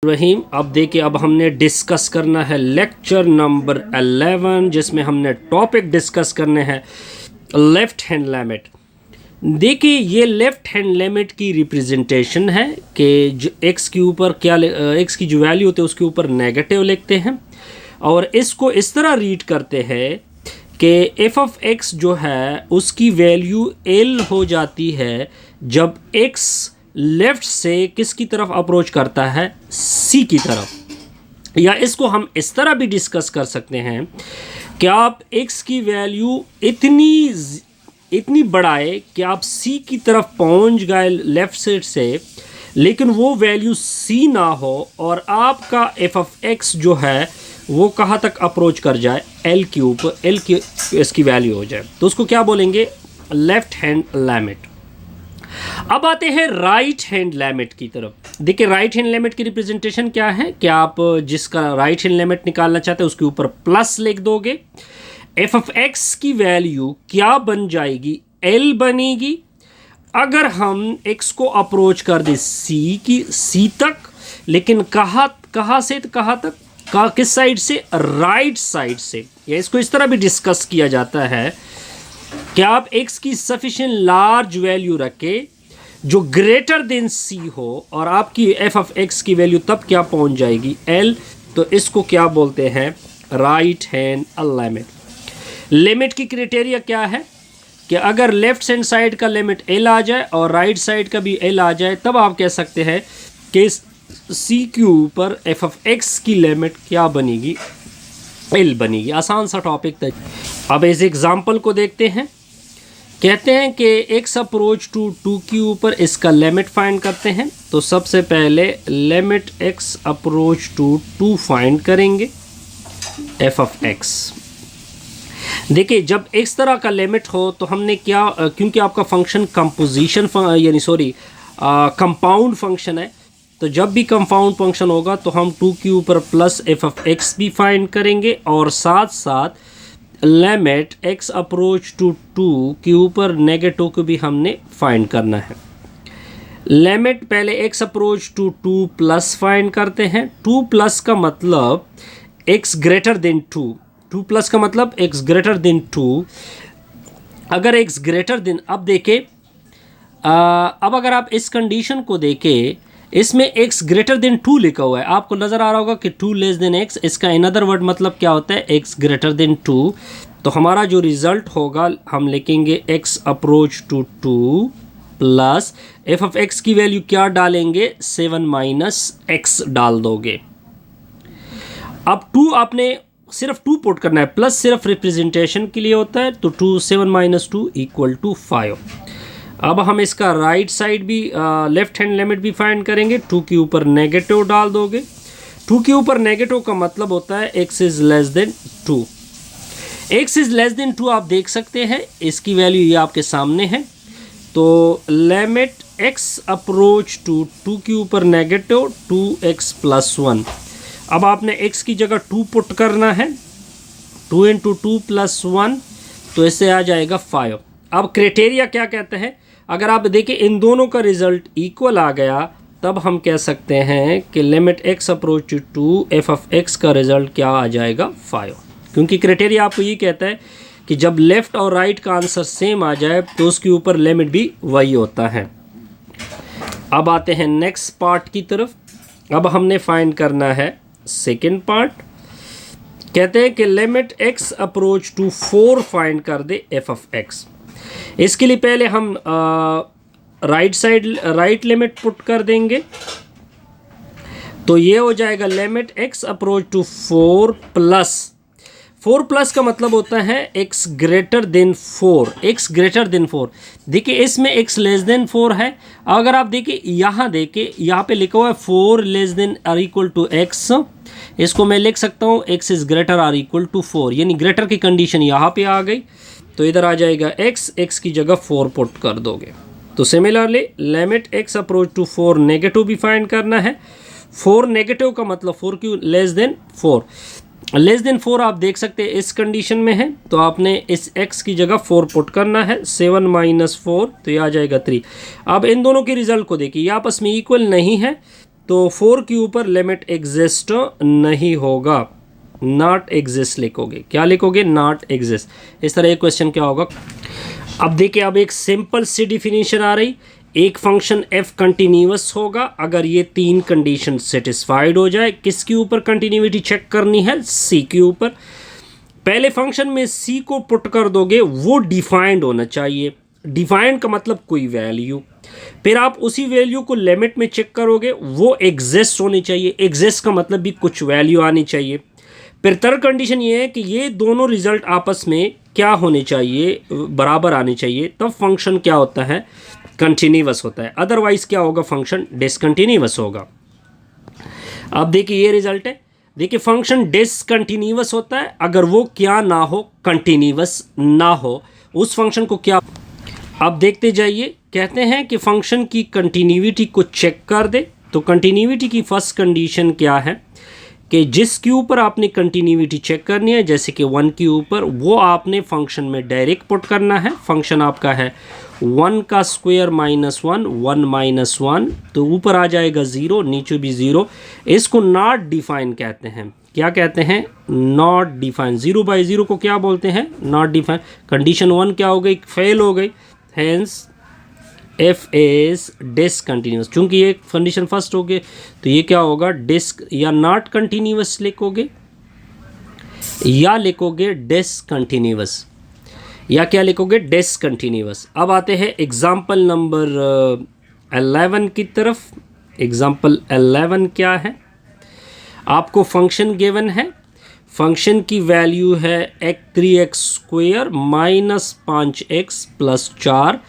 रहीम। अब देखिए, अब हमने डिस्कस करना है लेक्चर नंबर 11, जिसमें हमने टॉपिक डिस्कस करने हैं लेफ़्ट हैंड लिमिट। देखिए, ये लेफ़्ट हैंड लिमिट की रिप्रेजेंटेशन है कि जो एक्स के ऊपर क्या एक्स की जो वैल्यू होती है उसके ऊपर नेगेटिव लिखते हैं और इसको इस तरह रीड करते हैं कि एफ ऑफ एक्स जो है उसकी वैल्यू एल हो जाती है जब एक्स लेफ़्ट से किसकी तरफ अप्रोच करता है, सी की तरफ। या इसको हम इस तरह भी डिस्कस कर सकते हैं कि आप एक्स की वैल्यू इतनी बढ़ाए कि आप सी की तरफ पहुंच गए लेफ़्ट साइड से, लेकिन वो वैल्यू सी ना हो और आपका एफ ऑफ एक्स जो है वो कहाँ तक अप्रोच कर जाए, एल के ऊपर, एल की इसकी वैल्यू हो जाए, तो उसको क्या बोलेंगे, लेफ़्ट हैंड लिमिट। अब आते हैं राइट हैंड लिमिट की तरफ। देखिए, राइट हैंड लिमिट की रिप्रेजेंटेशन क्या है कि आप जिसका राइट हैंड लिमिट निकालना चाहते हैं उसके ऊपर प्लस लिख दोगे। एफ ऑफ एक्स की वैल्यू क्या बन जाएगी, एल बनेगी। अगर हम एक्स को अप्रोच कर दें सी तक, लेकिन कहाँ से कहाँ तक, किस साइड से, राइट साइड से। या इसको इस तरह भी डिस्कस किया जाता है कि आप x की सफिशिएंट लार्ज वैल्यू रखे जो ग्रेटर देन c हो और आपकी f ऑफ x की वैल्यू तब क्या पहुंच जाएगी, l। तो इसको क्या बोलते हैं, राइट हैंड लिमिट। लिमिट की क्राइटेरिया क्या है कि अगर लेफ्ट हैंड साइड का लिमिट l आ जाए और राइट साइड का भी l आ जाए, तब आप कह सकते हैं कि c के ऊपर f ऑफ x की लिमिट क्या बनेगी, एल बनेगी। आसान सा टॉपिक था। अब इस एग्जांपल को देखते हैं। कहते हैं कि एक्स अप्रोच टू 2 के ऊपर इसका लिमिट फाइंड करते हैं। तो सबसे पहले limit x approach to 2 find करेंगे, एफ ऑफ एक्स। देखिए, जब इस तरह का लिमिट हो तो हमने क्या, क्योंकि आपका फंक्शन कंपोजिशन कंपाउंड फंक्शन है, तो जब भी कंपाउंड फंक्शन होगा तो हम 2 के ऊपर प्लस एफ ऑफ एक्स भी फाइंड करेंगे और साथ साथ लिमिट एक्स अप्रोच टू 2 के ऊपर नेगेटिव को भी हमने फाइंड करना है। लिमिट पहले x approach to 2 plus find करते हैं। 2 प्लस का मतलब एक्स ग्रेटर देन 2 प्लस का मतलब एक्स ग्रेटर देन 2। अगर एक्स ग्रेटर देन, अब देखें, अब अगर आप इस कंडीशन को देखें, इसमें x ग्रेटर देन 2 लिखा हुआ है, आपको नज़र आ रहा होगा कि 2 लेस देन x। इसका इन अदर वर्ड मतलब क्या होता है, x ग्रेटर देन 2। तो हमारा जो रिज़ल्ट होगा, हम लिखेंगे x approach to 2 plus f of x की वैल्यू क्या डालेंगे, 7 माइनस x डाल दोगे। अब 2 आपने सिर्फ 2 पुट करना है, प्लस सिर्फ रिप्रेजेंटेशन के लिए होता है, तो 7 माइनस 2 इक्वल टू 5। अब हम इसका राइट साइड भी लेफ्ट हैंड लिमिट भी फाइंड करेंगे। 2 के ऊपर नेगेटिव डाल दोगे। 2 के ऊपर नेगेटिव का मतलब होता है x is less than 2। x is less than 2 आप देख सकते हैं, इसकी वैल्यू ये आपके सामने है। तो लिमिट x अप्रोच टू 2 के ऊपर नेगेटिव 2x प्लस 1। अब आपने x की जगह 2 पुट करना है, 2 इंटू 2 प्लस 1, तो इससे आ जाएगा 5। अब क्राइटेरिया क्या कहते हैं, अगर आप देखें इन दोनों का रिजल्ट इक्वल आ गया, तब हम कह सकते हैं कि limit x approach to 2 f of x का रिजल्ट क्या आ जाएगा, 5। क्योंकि क्राइटेरिया आपको ये कहता है कि जब लेफ़्ट और राइट का आंसर सेम आ जाए तो उसके ऊपर लिमिट भी वही होता है। अब आते हैं नेक्स्ट पार्ट की तरफ। अब हमने फाइंड करना है सेकेंड पार्ट। कहते हैं कि limit x approach to 4 find कर दे एफ ऑफ एक्स। इसके लिए पहले हम राइट लिमिट पुट कर देंगे, तो ये हो जाएगा limit x approach to 4 plus का मतलब होता है x greater than 4। x greater than 4, देखिए इसमें x लेस देन 4 है। अगर आप देखिए यहाँ पे लिखा हुआ है 4 less than or equal to x। इसको मैं लिख सकता हूँ x is greater or equal to 4, यानी ग्रेटर की कंडीशन यहाँ पे आ गई, तो इधर आ जाएगा x की जगह 4 पुट कर दोगे। तो similarly limit x approach to 4 negative भी फाइंड करना है। 4 नेगेटिव का मतलब 4 क्यों, लेस देन 4। लेस देन 4 आप देख सकते हैं इस कंडीशन में है, तो आपने इस x की जगह 4 पुट करना है, 7 माइनस 4, तो ये आ जाएगा 3। अब इन दोनों के रिजल्ट को देखिए, ये आपस में इक्वल नहीं है, तो 4 के ऊपर लिमिट एग्जिस्ट नहीं होगा, नॉट एग्जिस्ट लिखोगे। क्या लिखोगे? Not exist. इस तरह एक क्वेश्चन क्या होगा। अब देखिए, अब एक सिंपल सी डिफिनीशन आ रही। एक फंक्शन f कंटिन्यूअस होगा अगर ये 3 कंडीशन सेटिस्फाइड हो जाए। किसके ऊपर कंटिन्यूटी चेक करनी है? c के ऊपर। पहले फंक्शन में c को पुट कर दोगे, वो डिफाइंड होना चाहिए। डिफाइंड का मतलब कोई वैल्यू। फिर आप उसी वैल्यू को लिमिट में चेक करोगे, वो एग्जिस्ट होनी चाहिए। एग्जिस्ट का मतलब भी कुछ वैल्यू आनी चाहिए। फिर थर्ड कंडीशन ये है कि ये दोनों रिजल्ट आपस में क्या होने चाहिए? बराबर आने चाहिए। तब फंक्शन क्या होता है? कंटिन्यूअस होता है। अदरवाइज क्या होगा? फंक्शन डिसकंटिन्यूअस होगा। अब देखिए ये रिजल्ट है। देखिए फंक्शन डिसकंटिन्यूअस होता है अगर वो क्या ना हो? कंटिन्यूअस ना हो। उस फंक्शन को क्या, अब देखते जाइए। कहते हैं कि फंक्शन की कंटिन्यूटी को चेक कर दे। तो कंटिन्यूटी की फर्स्ट कंडीशन क्या है कि जिसके ऊपर आपने कंटिन्यूटी चेक करनी है, जैसे कि 1 के ऊपर, वो आपने फंक्शन में डायरेक्ट पुट करना है। फंक्शन आपका है 1 का स्क्वायर माइनस 1, 1 माइनस 1, तो ऊपर आ जाएगा 0, नीचे भी 0। इसको नॉट डिफाइन कहते हैं। क्या कहते हैं? Not define. 0 बाई 0 को क्या बोलते हैं? Not define. कंडीशन 1 क्या हो गई? फेल हो गई। Hence f is discontinuous. चूंकि ये कंडीशन फर्स्ट हो गई, तो ये क्या होगा? डिस्क या नॉट कंटिन्यूअस लिखोगे, या लिखोगे डिसकंटिन्यूअस, या क्या लिखोगे? डिसकंटिन्यूअस। अब आते हैं एग्जाम्पल नंबर 11 की तरफ। एग्जाम्पल 11 क्या है? आपको फंक्शन गिवन है। फंक्शन की वैल्यू है 3x square minus 5x plus 4।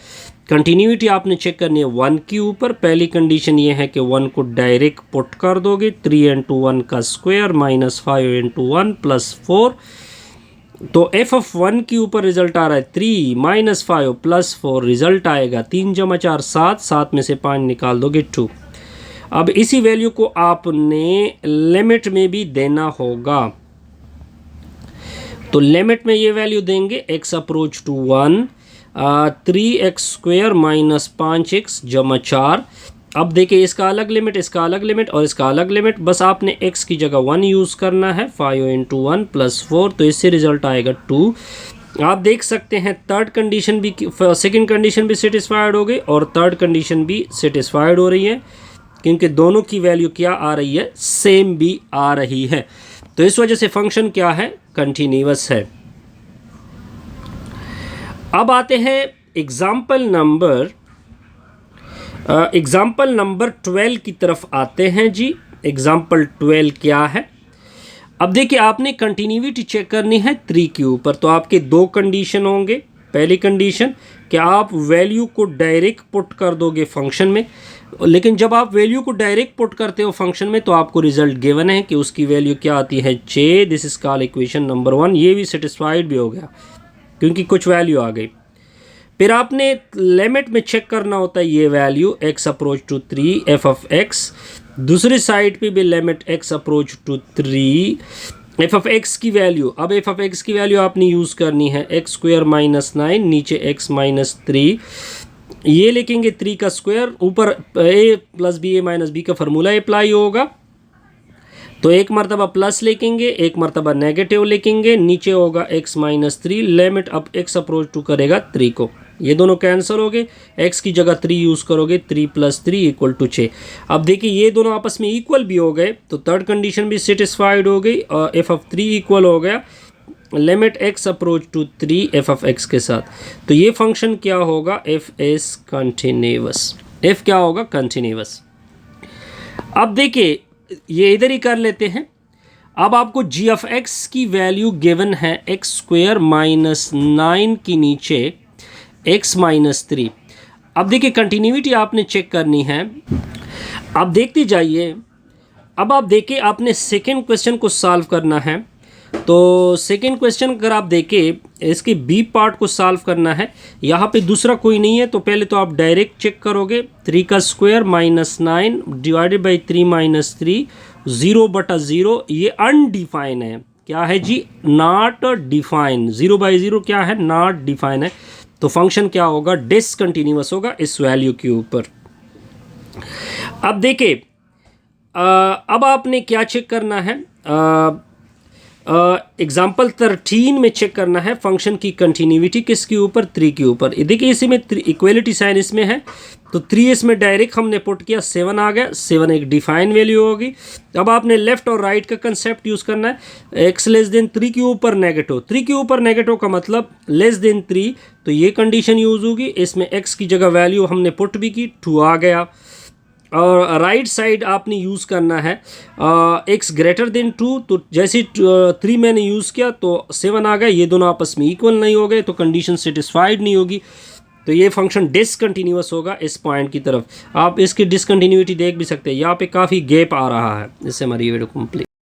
Continuity आपने चेक करनी है 1 के ऊपर। पहली कंडीशन ये है कि 1 को डायरेक्ट पुट कर दोगे। 3 इंटू 1 का स्क्वायर माइनस 5 इंटू 1 प्लस 4। तो f ऑफ 1 के ऊपर रिजल्ट आ रहा है 3 माइनस 5 प्लस 4। रिजल्ट आएगा 3 जमा 4 7, 7 में से 5 निकाल दोगे 2। अब इसी वैल्यू को आपने लिमिट में भी देना होगा। तो लिमिट में ये वैल्यू देंगे x approach to 1, 3x square minus 5x जमा 4। अब देखिए इसका अलग लिमिट, इसका अलग लिमिट और इसका अलग लिमिट। बस आपने x की जगह 1 यूज़ करना है। 5 इंटू 1 प्लस 4, तो इससे रिजल्ट आएगा 2। आप देख सकते हैं थर्ड कंडीशन भी, सेकंड कंडीशन भी सेटिस्फाइड हो गई और थर्ड कंडीशन भी सेटिस्फाइड हो रही है, क्योंकि दोनों की वैल्यू क्या आ रही है? सेम भी आ रही है। तो इस वजह से फंक्शन क्या है? कंटिन्यूअस है। अब आते हैं एग्जाम्पल नंबर 12 की तरफ आते हैं जी। एग्जाम्पल 12 क्या है? अब देखिए आपने कंटिन्यूटी चेक करनी है 3 के ऊपर। तो आपके 2 कंडीशन होंगे। पहली कंडीशन कि आप वैल्यू को डायरेक्ट पुट कर दोगे फंक्शन में, लेकिन जब आप वैल्यू को डायरेक्ट पुट करते हो फंक्शन में तो आपको रिजल्ट गिवन है कि उसकी वैल्यू क्या आती है? 6। This is called equation number 1। ये भी सेटिस्फाइड भी हो गया क्योंकि कुछ वैल्यू आ गई। फिर आपने लिमिट में चेक करना होता है ये value x approach to 3 f of x। दूसरी साइड पे भी limit x approach to 3 f of x की वैल्यू। अब f ऑफ x की वैल्यू आपने यूज़ करनी है x स्क्वायर माइनस 9, नीचे x माइनस 3। ये लिखेंगे 3 का स्क्वायर, ऊपर a plus b a minus b का फार्मूला अप्लाई होगा। तो एक मरतबा प्लस लिखेंगे, एक मरतबा नेगेटिव लिखेंगे, नीचे होगा x माइनस 3। लिमिट अब x अप्रोच टू करेगा 3 को, ये दोनों कैंसिल हो गए। x की जगह 3 यूज़ करोगे, 3 प्लस 3 इक्वल टू 6। अब देखिए ये दोनों आपस में इक्वल भी हो गए, तो थर्ड कंडीशन भी सेटिस्फाइड हो गई और f ऑफ 3 इक्वल हो गया limit x approach to 3 f of x के साथ। तो ये फंक्शन क्या होगा? f is continuous. f क्या होगा? कंटिन्यूअस। अब देखिए ये इधर ही कर लेते हैं। अब आपको g ऑफ x की वैल्यू गिवन है x स्क्वायर माइनस 9 की नीचे x माइनस 3। अब देखिए कंटिन्यूटी आपने चेक करनी है। अब देखते जाइए। अब आप देखिए आपने सेकेंड क्वेश्चन को सॉल्व करना है। तो सेकेंड क्वेश्चन अगर आप देखें, इसके बी पार्ट को सॉल्व करना है। यहाँ पे दूसरा कोई नहीं है, तो पहले तो आप डायरेक्ट चेक करोगे। 3 का square minus 9 divided by 3 minus 3, 0/0। ये अनडिफाइन है। क्या है जी? Not define. 0/0 क्या है? नॉट डिफाइन है। तो फंक्शन क्या होगा? डिसकंटिन्यूअस होगा इस वैल्यू के ऊपर। अब देखिए अब आपने क्या चेक करना है, एग्जाम्पल 13 में चेक करना है फंक्शन की कंटिन्यूटी किसके ऊपर, 3 के ऊपर। देखिए इसी में इक्वलिटी साइन इसमें है, तो 3 इसमें डायरेक्ट हमने पुट किया, 7 आ गया, 7 एक डिफाइन वैल्यू होगी। अब आपने लेफ्ट और राइट का कंसेप्ट यूज़ करना है, x लेस देन 3 के ऊपर नेगेटिव, 3 के ऊपर नेगेटिव का मतलब लेस देन 3, तो ये कंडीशन यूज़ होगी। इसमें x की जगह वैल्यू हमने पुट भी की, 2 आ गया। और राइट साइड आपने यूज़ करना है x ग्रेटर देन 2, तो जैसे 3 मैंने यूज़ किया तो 7 आ गया, ये दोनों आपस में इक्वल नहीं हो गए तो कंडीशन सेटिस्फाइड नहीं होगी, तो ये फंक्शन डिसकंटिन्यूअस होगा इस पॉइंट की तरफ। आप इसकी डिसकंटिन्यूटी देख भी सकते हैं, यहाँ पे काफ़ी गैप आ रहा है। इससे हमारी ये वीडियो कंप्लीट।